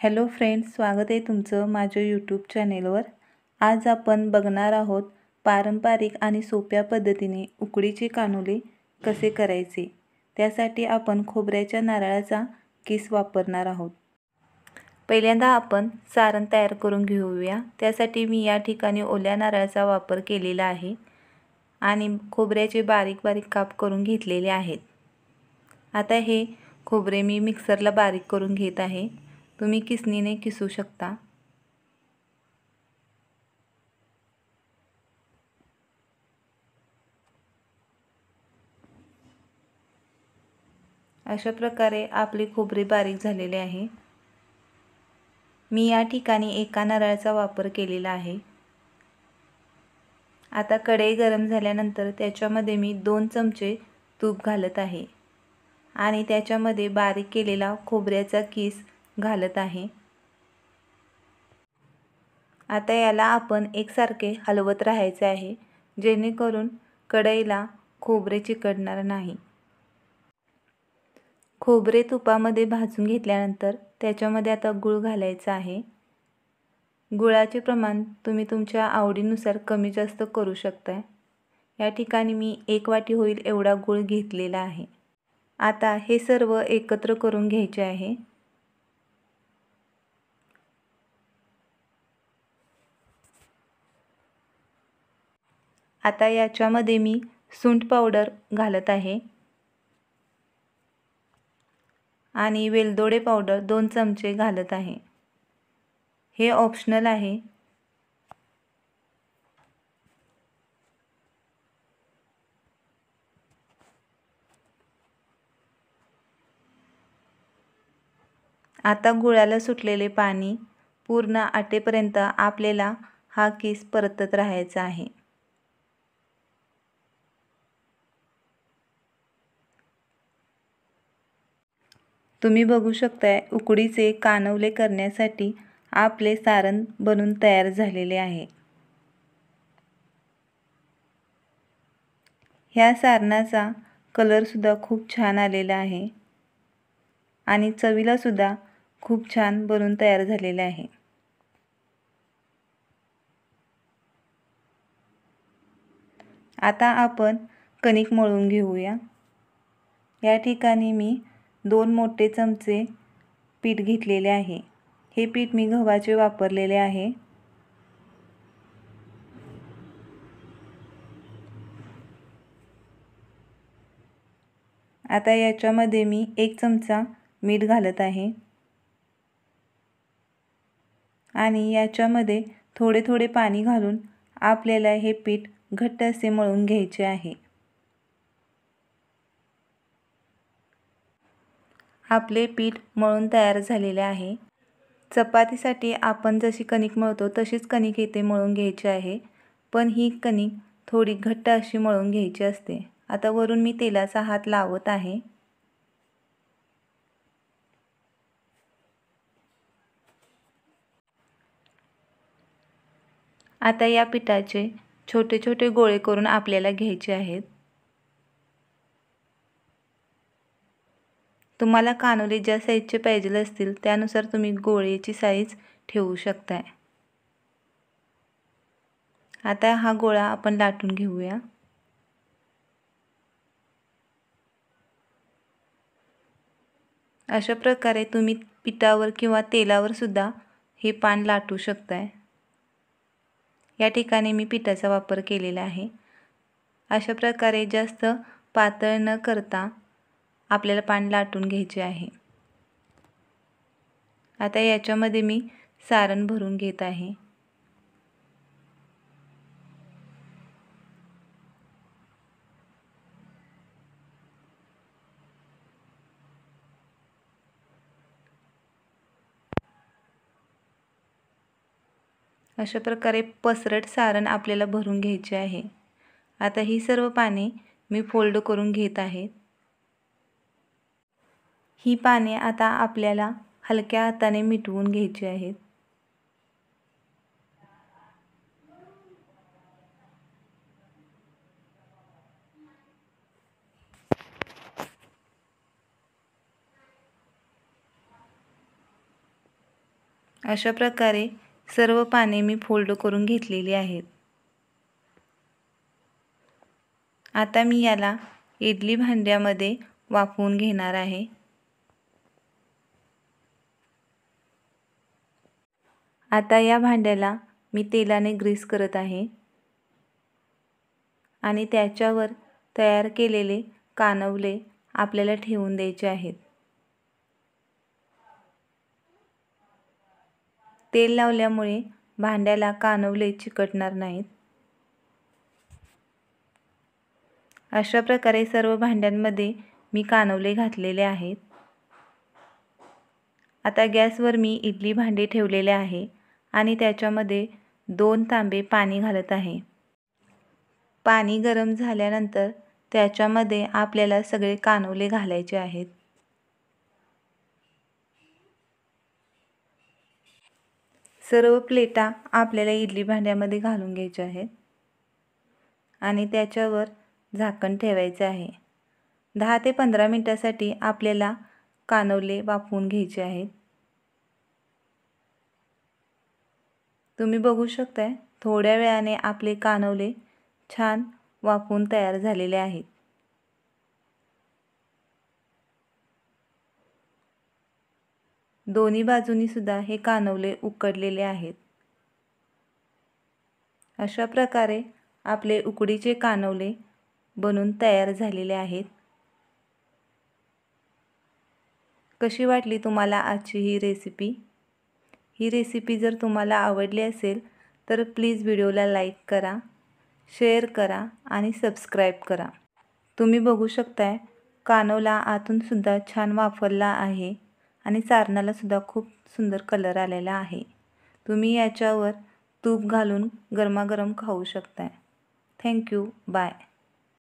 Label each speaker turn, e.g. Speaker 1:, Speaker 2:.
Speaker 1: Hello friends, स्वागत आहे तुमचं माझ्या यूट्यूब चॅनेलवर। आज आपण बघणार आहोत पारंपरिक आणि सोप्या पद्धतीने उकडीचे कानुले कसे करायचे। त्यासाठी आपण खोबऱ्याच्या नारळाचा किस वापरणार आहोत। पहिल्यांदा आपण सारण तयार करून घेऊया। त्यासाठी मी या ठिकाणी ओल्या नारळाचा वापर केलेला आहे आणि खोबऱ्याचे बारीक बारीक काप करून घेतलेले आहेत। आता हे खोबरे मी मिक्सरला बारीक करून घेत आहे। तुम्ही किसणीने किसू शकता। अशा प्रकारे आपले खोबरे बारीक झालेले आहे। मी या ठिकाणी एका नारळाचा वापर केलेला आहे। आता कढई गरम झाल्यानंतर त्याच्यामध्ये मी 2 चमचे तूप घालत आहे आणि त्याच्यामध्ये बारीक केलेला खोबऱ्याचा किस घालत आहे। आता याला आपण एकसारखे हलवत राहायचे आहे, जेणेकरून कढईला खोबरे चिकटणार नाही। खोबरे तुपामध्ये भाजून घेतल्यानंतर त्याच्यामध्ये आता गूळ घालायचा आहे। गुळाचे प्रमाण तुम्ही तुमच्या आवडीनुसार कमी जास्त करू शकता। या ठिकाणी मी 1 वाटी होईल एवढा गूळ घेतलेला आहे। आता हे सर्व एकत्र करून घ्यायचे आहे। आता याच्यामध्ये मी सुंठ पावडर घालत आहे आणि वेलदोडे पावडर 2 चमचे घालत आहे। हे ऑप्शनल आहे। आता गुळाला सुटलेले पाणी पूर्ण आटेपर्यंत आपल्याला हा किस परतत राहायचा आहे। तुम्ही बघू शकताय उकडीचे कानवले करण्यासाठी आपले सारण बनून तयार झालेले आहे। ह्या सारणाचा कलर सुद्धा खूप छान आलेला आहे आणि चवीला सुद्धा खूप छान बनून तयार झालेले आहे। आता आपण कणिक मळून घेऊया। या ठिकाणी मी 2 मोठे चमचे पीठ घेतलेले आहे। हे पीठ मी गव्हाचे वापरलेले आहे। आता याच्यामध्ये मी 1 चमचा मीठ घालत आहे आणि याच्यामध्ये थोडे थोडे पाणी घालून आपल्याला हे पीठ घट्ट असे मळून घ्यायचे आहे। आपले पीठ मळून तयार झालेले आहे। चपातीसाठी आपण जशी कणिक मळतो तशीच कणिक इथे मळून घ्यायची आहे, पण ही कणिक थोडी घट्ट अशी मळून घ्यायची असते। आता वरून मी तेलाचा हात लावत आहे। आता या पिठाचे छोटे छोटे गोळे करून आपल्याला घ्यायचे आहेत। तुम्हाला कानुले ज्या साईजचे पाहिजे असतील त्यानुसार तुम्ही गोळेची साईज ठेवू शकता। आता हा गोळा आपण लाटून घेऊया। अशा प्रकारे तुम्ही पिठावर किंवा तेलावर सुद्धा हे पान लाटू शकता। या ठिकाणी मी पिठाचा वापर केलेला आहे। अशा प्रकारे जास्त पातळ न करता आपल्याला पान लाटून घ्यायचे आहे। आता याच्यामध्ये मी सारण भरून घेत आहे। अशा प्रकारे पसरट सारण आपल्याला भरून घ्यायचे आहे। आता ही सर्व पाने मी फोल्ड करून घेत आहे। ही पाने आता आपल्याला हलक्या हाताने मिटवून घ्यायची आहेत। अशा प्रकारे सर्व पाने मी फोल्ड करून घेतलेली आहेत। आता मी याला इडली भांड्यामध्ये वाफवून घेणार आहे। आता या भांड्याला मी तेलाने ग्रीस करत आहे आणि त्याच्यावर तयार केलेले कानवले आपल्याला ठेवून द्यायचे आहेत। तेल लावल्यामुळे भांड्याला कानवले चिकटणार नाहीत। अशा प्रकारे सर्व भांड्यांमध्ये मी कानवले घातलेले आहेत। आता गॅसवर मी इडली भांडे ठेवलेले आहे आणि त्याच्यामध्ये 2 तांबे पाणी घालत आहे। पाणी गरम झाल्यानंतर त्याच्यामध्ये आपल्याला सगळे कानवले घालायचे आहेत। सर्व प्लेटा आपल्याला इडली भांड्यामध्ये घालून घ्यायच्या आहेत आणि त्याच्यावर झाकण ठेवायचे आहे। 10 ते 15 मिनिटांसाठी आपल्याला कानवले वाफवून घ्यायचे आहेत। तुम्ही बघू शकताय थोड्या वेळाने आपले कानवले छान वाफवून तयार झालेले आहेत। दोन्ही बाजूनी सुद्धा हे कानवले उकडलेले आहेत। अशा प्रकारे आपले उकडीचे कानवले बनून तयार झालेले आहेत। कशी वाटली तुम्हाला आजची ही रेसिपी? ही रेसिपी जर तुम्हाला आवडली असेल तर प्लीज व्हिडिओला लाईक करा, शेअर करा आणि सबस्क्राईब करा। तुम्ही बघू शकताय कानवला आतून सुद्धा छान वाफरला आहे आणि सारणाला सुद्धा खूप सुंदर कलर आलेला आहे। तुम्ही याच्यावर तूप घालून गरमागरम खाऊ शकताय। Thank you, bye.